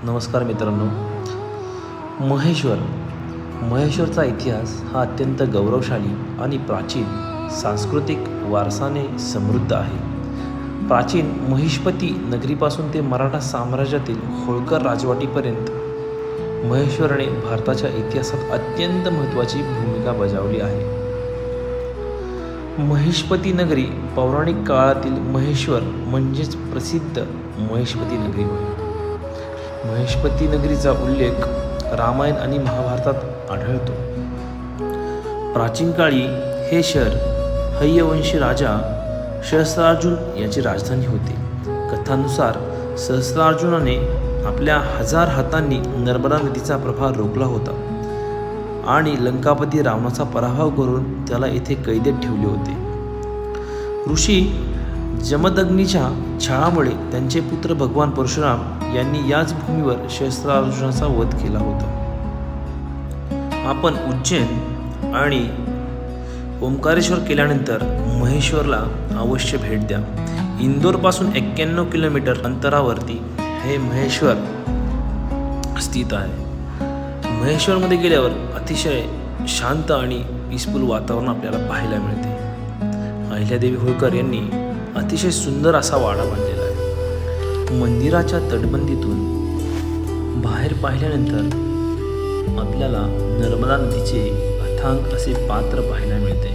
नमस्कार मित्रांनो. महेश्वरचा इतिहास हा अत्यंत गौरवशाली आणि प्राचीन सांस्कृतिक वारसाने समृद्ध आहे. प्राचीन महिष्पती नगरीपासून ते मराठा साम्राज्यातील होळकर राजवटीपर्यंत महेश्वरने भारताच्या इतिहासात अत्यंत महत्त्वाची भूमिका बजावली आहे. महिष्पती नगरी पौराणिक काळातील महेश्वर म्हणजेच प्रसिद्ध महिष्पती नगरी होय. महिष्पती नगरीचा उल्लेख रामायण आणि महाभारतात आढळतो. प्राचीन काळी हे शहर हैयवंशी राजा सहस्त्रार्जुन याची राजधानी होते. कथानुसार सहस्त्रार्जुनाने आपल्या 1000 हातांनी नर्मदा नदीचा प्रवाह रोखला होता आणि लंकापती रावणाचा पराभव करून त्याला येथे कैदेत ठेवले होते. ऋषी जमदग्नीच्या छळामुळे त्यांचे पुत्र भगवान परशुराम यांनी याच भूमीवर सहस्त्रार्जुनाचा वध केला होता. आपण उज्जैन आणि ओंकारेश्वर केल्यानंतर महेश्वरला अवश्य भेट द्या. इंदोरपासून 91 किलोमीटर अंतरावरती हे महेश्वर स्थित आहे. महेश्वरमध्ये गेल्यावर अतिशय शांत आणि पीसफुल वातावरण आपल्याला पाहायला मिळते. अहिल्यादेवी होळकर यांनी अतिशय सुंदर असा वाडा बांधलेला आहे. मंदिराच्या तटबंदीतून बाहेर पाहिल्यानंतर आपल्याला नर्मदा नदीचे अथांग असे पात्र पाहायला मिळते.